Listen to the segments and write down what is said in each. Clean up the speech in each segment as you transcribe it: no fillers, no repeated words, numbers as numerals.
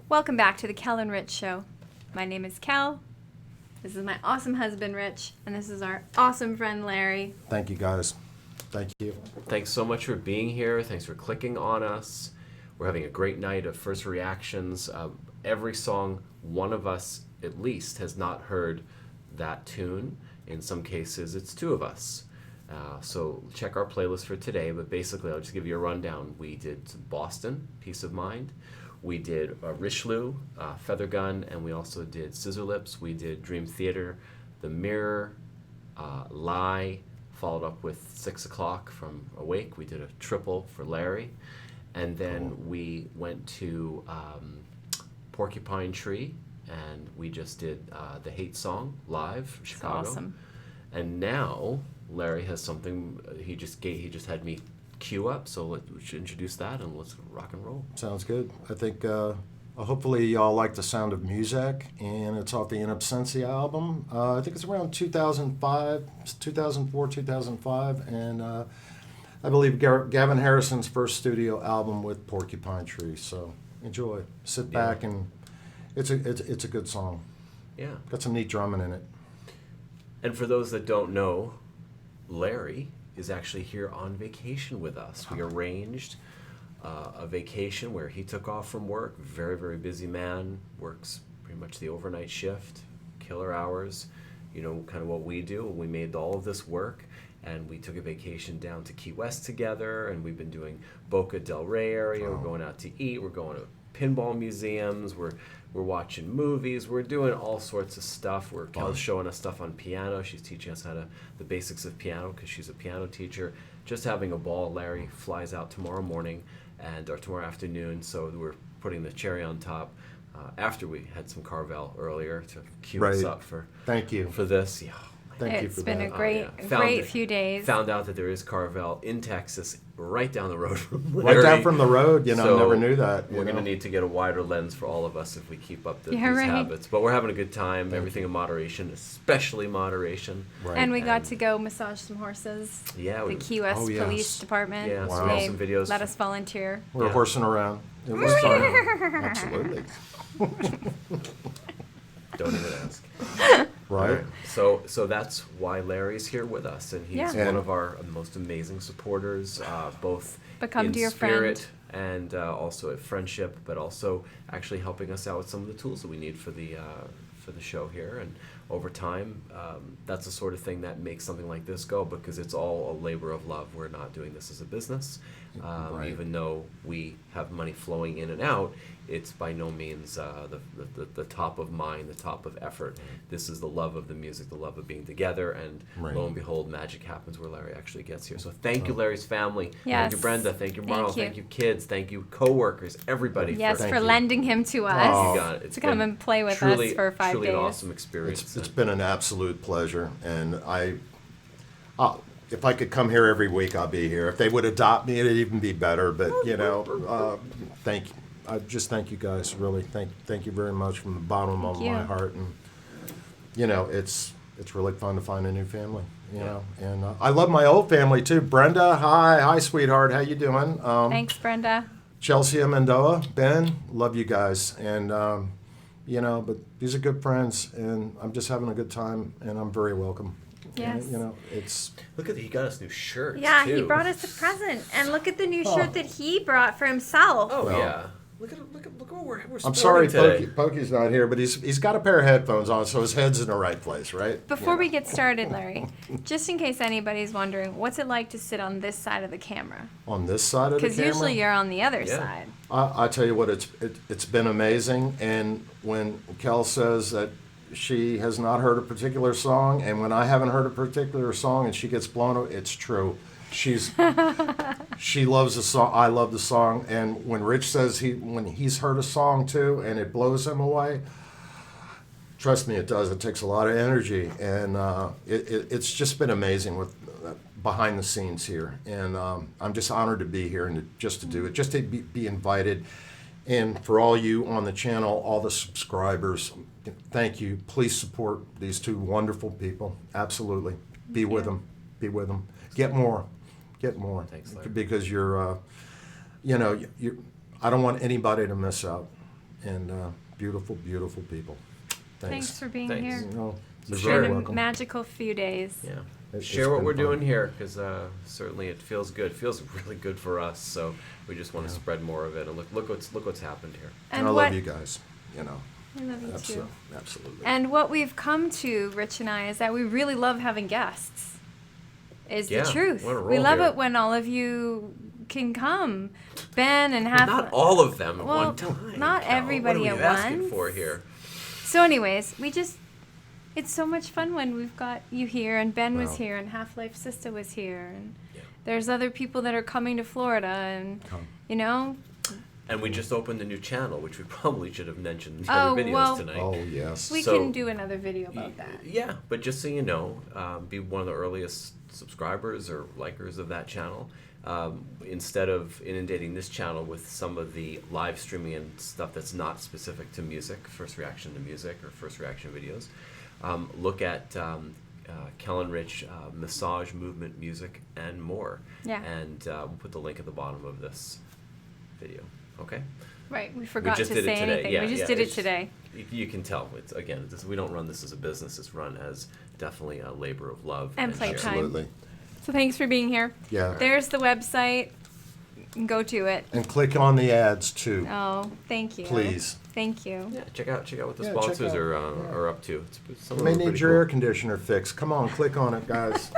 Welcome back to the Kel-n-Rich Show. My name is Kel. This is my awesome husband, Rich, and this is our awesome friend, Larry. Thank you, guys. Thank you. Thanks so much for being here. Thanks for clicking on us. We're having a great night of first reactions. Every song, one of us at least has not heard that tune. In some cases, it's two of us. So check our playlist for today, but basically I'll just give you a rundown. We did Boston, Peace of Mind. We did Richelieu, Feather Gun, and we also did Scissor Lips. We did Dream Theater, The Mirror, Lie, followed up with 6 o'clock from Awake. We did a triple for Larry. And then we went to Porcupine Tree, and we just did the Hate Song live from Chicago. That's awesome. And now Larry has something he just had me queue up, so we should introduce that and let's rock and roll. Sounds good. I think hopefully y'all like the Sound of Muzak, and it's off the In Absentia album. I think it's around 2005, 2004, 2005, and I believe Gavin Harrison's first studio album with Porcupine Tree. So enjoy, sit back, and it's a good song. Yeah. Got some neat drumming in it. And for those that don't know, Larry is actually here on vacation with us. We arranged a vacation where he took off from work. Very, very busy man. Works pretty much the overnight shift, killer hours. You know, kind of what we do. We made all of this work, and we took a vacation down to Key West together, and we've been doing Boca del Rey area. We're going out to eat. We're going to pinball museums. We're watching movies. We're doing all sorts of stuff. Kel's showing us stuff on piano. She's teaching us the basics of piano because she's a piano teacher. Just having a ball. Larry flies out tomorrow morning or tomorrow afternoon, so we're putting the cherry on top after we had some Carvel earlier to cue us up for this. Yeah. Thank you for that. It's been a great few days. Found out that there is Carvel in Texas, right down the road from Larry. Right down from the road, So I never knew that. We're going to need to get a wider lens for all of us if we keep up these right. habits. But we're having a good time, everything in moderation, especially moderation. Right. And we got to go massage some horses. Yeah. The Key West Police Department. Yeah, Wow. so we have some They videos. let us volunteer. We're horsing around. It was fun. Absolutely. Don't even ask. Right. So that's why Larry's here with us, and he's Yeah. one of our most amazing supporters, both Become in dear spirit and also at friendship, but also actually helping us out with some of the tools that we need for the show here. And over time, that's the sort of thing that makes something like this go, because it's all a labor of love. We're not doing this as a business, even though we have money flowing in and out. It's by no means the top of mind, the top of effort. This is the love of the music, the love of being together, and lo and behold, magic happens where Larry actually gets here. So thank you, Larry's family. Yes. Thank you, Brenda. Thank you, Marl. Thank you, kids. Thank you, co-workers, everybody. Yes, for for lending him to us It's to come and play with us for 5 days. Truly an awesome experience. It's been an absolute pleasure, and if I could come here every week, I'll be here. If they would adopt me, it'd even be better. But thank you. I just thank you guys. Really, thank you very much from the bottom of my heart. And it's really fun to find a new family. You know, and I love my old family too. Brenda, hi, sweetheart. How you doing? Thanks, Brenda. Chelsea Amendola, Ben, love you guys, and but these are good friends, and I'm just having a good time, and I'm very welcome. Yes. And, it's Look at he got us new shirts. Yeah, too. he brought us a present, and look at the new shirt that he brought for himself. Oh Well, yeah. Look what we're I'm sorry, today. Pokey's not here, but he's got a pair of headphones on, so his head's in the right place, right? Before we get started, Larry, just in case anybody's wondering, what's it like to sit on this side of the camera? On this side of the camera? Because usually you're on the other side. I tell you what, it's been amazing, and when Kel says that she has not heard a particular song, and when I haven't heard a particular song and she gets blown away, it's true. She loves the song. I love the song. And when Rich says when he's heard a song too and it blows him away, trust me, it does. It takes a lot of energy, and it's just been amazing with behind the scenes here. And I'm just honored to be here and just to do it, just to be invited. And for all you on the channel, all the subscribers, thank you. Please support these two wonderful people. Absolutely. Be with them. Be with them. Get more. Thanks, Larry. Because you're, I don't want anybody to miss out. and beautiful, beautiful people. Thanks for being Thanks. here. No, So you're share very Been a welcome. magical few days. Yeah. It's Share what been we're fun. doing here, because certainly it feels good. It feels really good for us. So we just want to spread more of it. And look what's happened here. And I what, love you guys. You know, I love you too. absolutely. And what we've come to, Rich and I, is that we really love having guests. Is Yeah, the truth. we're on a We roll love here. it when all of you can come, Ben and Well, have. not all of them at Well, one time. not Kel. everybody what are at we asking once. for here? So, anyways, it's so much fun when we've got you here, and Ben was Wow. here, and Half Life Sister was here, and Yeah. there's other people that are coming to Florida, and Come. you know. And we just opened a new channel, which we probably should have mentioned in the Oh, other videos well, tonight. Oh yes. We So- can do another video about that. Yeah, but just so you know, be one of the earliest subscribers or likers of that channel. Instead of inundating this channel with some of the live streaming and stuff that's not specific to music, first reaction to music or first reaction videos, look at Kel-n-Rich massage, movement, music, and more. Yeah. And we'll put the link at the bottom of this video. Okay. Right, we forgot to just did it say today. anything. Yeah, we just yeah, did it it's- today. You can tell. It's again. We don't run this as a business. It's run as definitely a labor of love And sharing. playtime. Absolutely. So thanks for being here. Yeah. There's the website. Go to it. And click on the ads too, Oh, thank you. please. Thank you. Yeah, check out what the Yeah, check sponsors out, are up to. Some You of may them are need pretty your cool. air conditioner fixed. Come on, click on it, guys.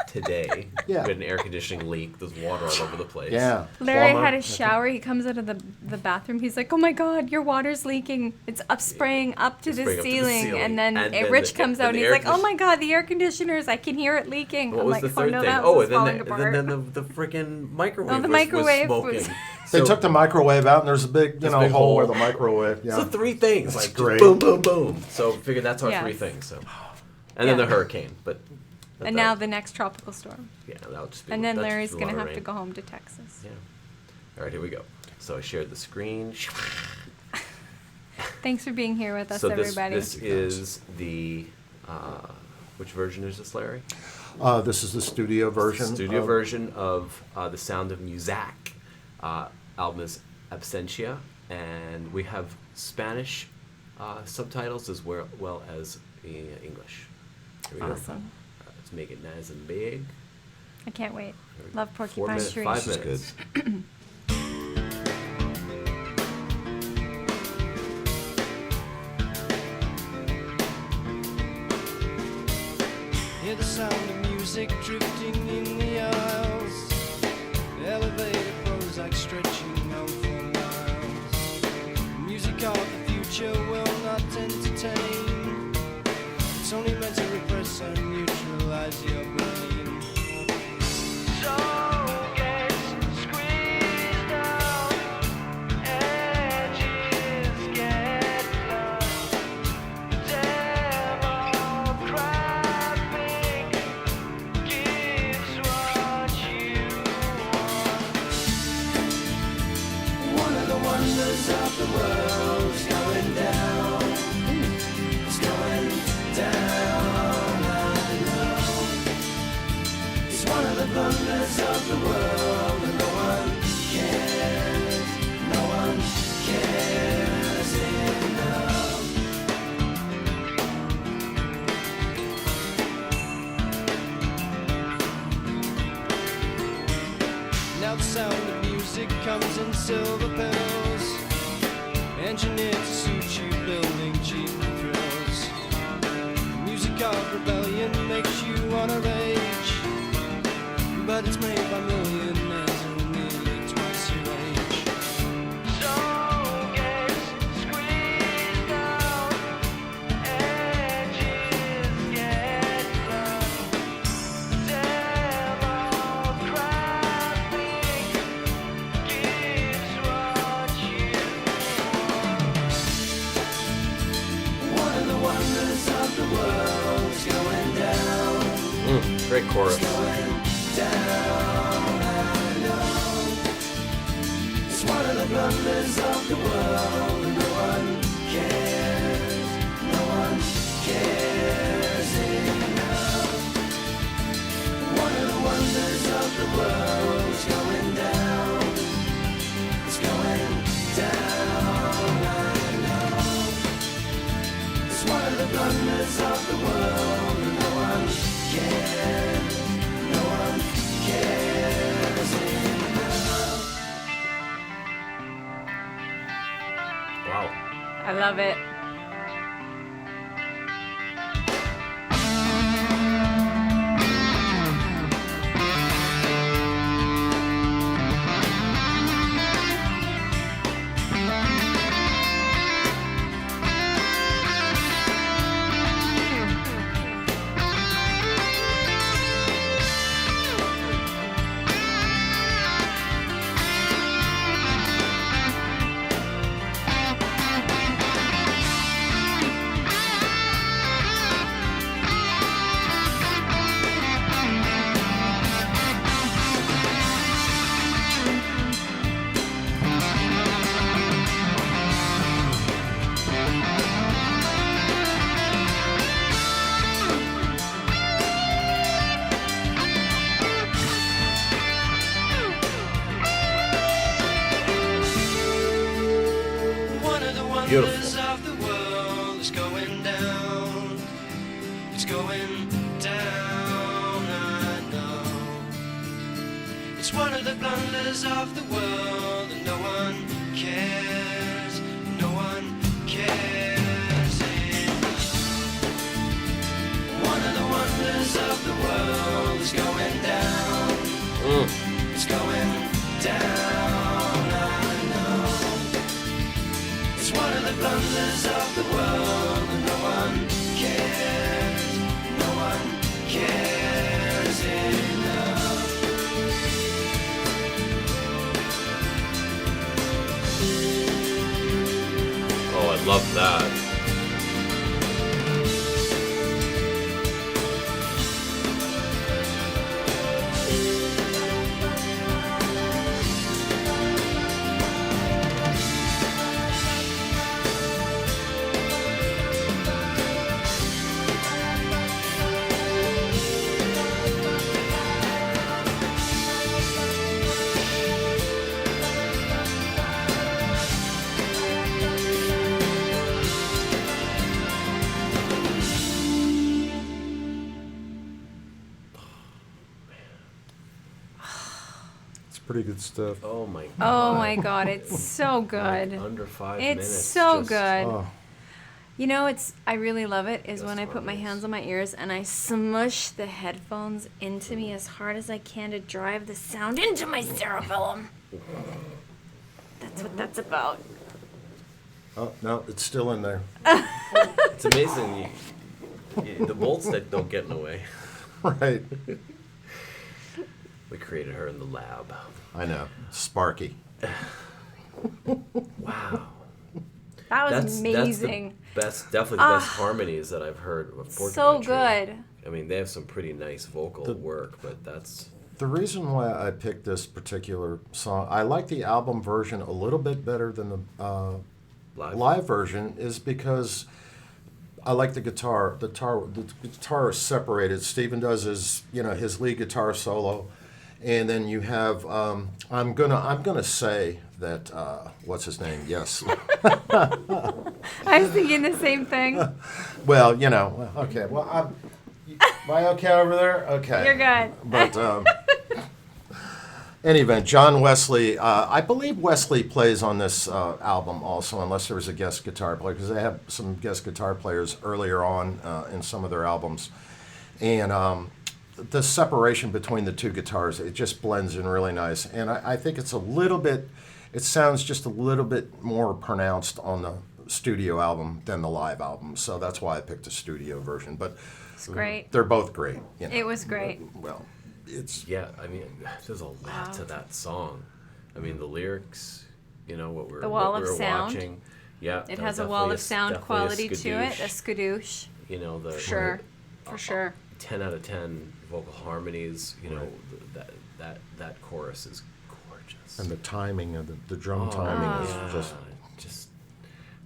Today, Yeah. we had an air conditioning leak. There's water all over the place. Yeah. Larry Plumber. had a shower. He comes out of the bathroom. He's like, "Oh my God, your water's leaking. It's up spraying up to It's the spraying up to the ceiling." ceiling. And then And then Rich the- comes then out and the he's air like, "Oh condi- my God, the air conditioners! I can hear it leaking." What I'm was like, the third "Oh no, thing? that Oh, was and then falling apart." the freaking microwave. Oh, the was microwave smoking. was- They So- took the microwave out, and there's a big, There's a big hole where hole. the microwave. Yeah. So three things, That's like great. just boom, boom, boom. So figured that's our three Yes. things. So, and then Yeah. the hurricane, but. And now the next tropical storm. Yeah, that'll just be. And then that's Larry's just a gonna lot of have to rain. go home to Texas. Yeah. All right, here we go. So I shared the screen. Thanks for being here with us, So everybody. this is the which version is this, Larry? This is the studio version. Studio of- version of the Sound of Muzak. Album is Absentia, and we have Spanish subtitles as well as English. Here we go. Awesome. Let's make it nice and big. I can't wait. Here we go. Love 4 Porcupine minutes, Tree. 5 This is minutes. Hear the sound of music drifting in the aisles. The elevator flows like stretching out for miles. Music of the future will not entertain. It's only meant to repress and neutralize your brain. So get squeezed out, edges get blurred. Demographic gives what you want. One of the wonders of the world's going down. It's going down, I know. It's one of the blunders of the world, and no one cares. No one cares enough. Now the sound of music comes in silver pills, engineered to suit you, building cheap thrills. Music of rebellion makes you wanna rage, but it's made by millionaires who are nearly twice your age. So get squeezed out, edges get blurred. Demographic gives what you want. One of the wonders of the world's going down. Great chorus. Going down, I know. It's one of the blunders of the world, and no one cares. No one cares enough. One of the wonders of the world's going down. It's going down, I know. blunders of the world, and no one cares. No one cares enough. Wow. I love it. Beautiful. Of the world is going down. It's going down, I know. It's one of the blunders of the world, and no one cares. No one cares enough. One of the wonders of the world is going down. It's going down, I know. It's one of the blunders of the world, and no one cares. No one cares enough. Oh, I love that. Pretty good stuff. Oh my Oh god. my God, it's so good. Under 5 It's minutes. so just- good. Oh, You know, I really love it is when I Just put my harmonies. hands on my ears and I smush the headphones into me as hard as I can to drive the sound into my cerebellum. That's what that's about. oh no, it's still in there. It's amazing. The bolts that don't get in the way. Right. We created her in the lab. I know. Sparky. Wow. That was That's amazing. the best, definitely the best harmonies that I've heard of Porcupine So Tree. good. I mean, they have some pretty nice vocal work, but that's The reason why I picked this particular song, I like the album version a little bit better than the live version, is because I like the guitar. The guitar is separated. Steven does his lead guitar solo, and then you have I'm gonna say that what's his name? Yes. I was thinking the same thing. Well, okay. Well, am I okay over there? Okay. You're good. But any event, John Wesley, I believe Wesley plays on this album also, unless there was a guest guitar player, because they have some guest guitar players earlier on in some of their albums. And the separation between the two guitars, it just blends in really nice. And I think it's it sounds just a little bit more pronounced on the studio album than the live album. So that's why I picked a studio version. But It's great. they're both great. It was great. Well, it's... yeah. I mean, there's a lot to that song. I mean, the lyrics. What we're The wall what of we were sound. watching. Yeah, It that has was a wall definitely of sound definitely quality to it, a skadoosh. skadoosh. The For sure. For sure. 10 out of 10 vocal harmonies. That chorus is gorgeous. And the timing of the drum timing is just...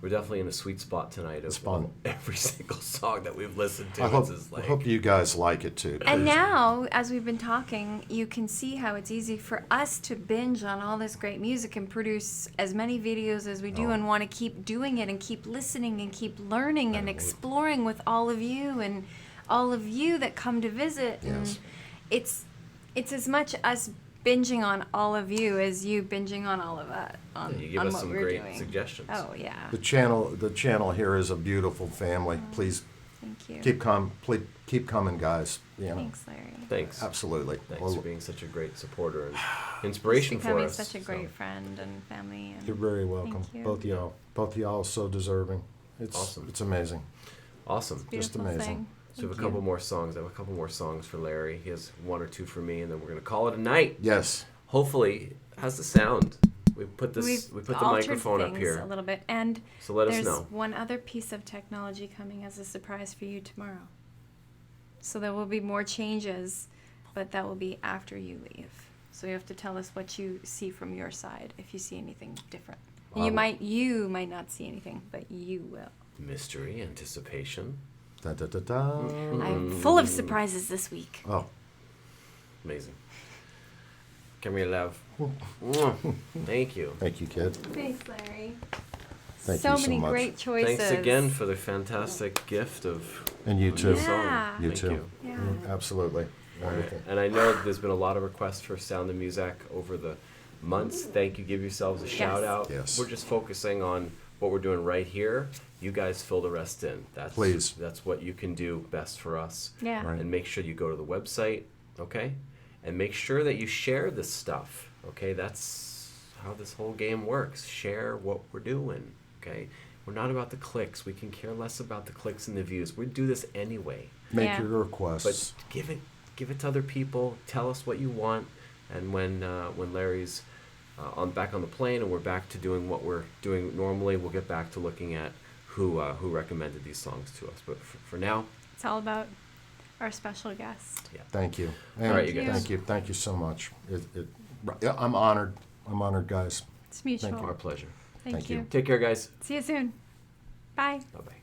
we're definitely in a sweet spot tonight It's of fun. every single song that we've listened to. I hope, It's just like, hope you guys like it too. And please. now, as we've been talking, you can see how it's easy for us to binge on all this great music and produce as many videos as we do Oh. and want to keep doing it and keep listening and keep learning and exploring with all of you and all of you that come to visit. And Yes. it's as much us binging on all of you as you binging on all of us on, you give on us what some we're great doing. suggestions. Oh yeah. The channel here is a beautiful family. Please Thank you. keep coming, guys. You know, Thanks, Larry. Thanks. absolutely. Thanks Well, for being such a great supporter and inspiration for Becoming us. such a great So, friend and family. And you're very welcome. Thank you. Both y'all so deserving. It's Awesome. It's amazing. awesome. Just beautiful amazing. thing. So we have Thank a couple you. more songs. I have a couple more songs for Larry. He has one or two for me, and then we're gonna call it a night. Yes. Hopefully, how's the sound? We put the We've microphone altered up things here. a little bit, and So let us there's know. one other piece of technology coming as a surprise for you tomorrow. So there will be more changes, but that will be after you leave. So you have to tell us what you see from your side if you see anything different. And you might not see anything, but you will. Mystery, anticipation. Da, da, da, da. I'm full of surprises this week. Oh, Amazing. Come here, love. Mwah. Thank you. thank you, kid. Thanks, Larry. Thank so you so many much. great choices. Thanks again for the fantastic gift of And you of too. the song. Yeah. You Thank too. you. Yeah. Absolutely. All right. Wonderful. And I know there's been a lot of requests for Sound of Muzak over the months. Thank you. Give yourselves a shout out. Yes. We're just focusing on what we're doing right here. You guys fill the rest in. Please. That's what you can do best for us. Yeah. Right. And make sure you go to the website, okay? And make sure that you share this stuff, okay? That's how this whole game works. Share what we're doing, okay? We're not about the clicks. We can care less about the clicks and the views. We do this anyway. Make Yeah. your requests. But give it to other people. Tell us what you want. And when Larry's back on the plane and we're back to doing what we're doing normally, we'll get back to looking at who recommended these songs to us. But for now, It's all about our special guest. Thank you. All right, you guys. Thank you so much. Yeah, I'm honored. I'm honored, guys. It's mutual. Thank our pleasure. Thank Thank you. you. Take care, guys. See you soon. Bye. Bye-bye.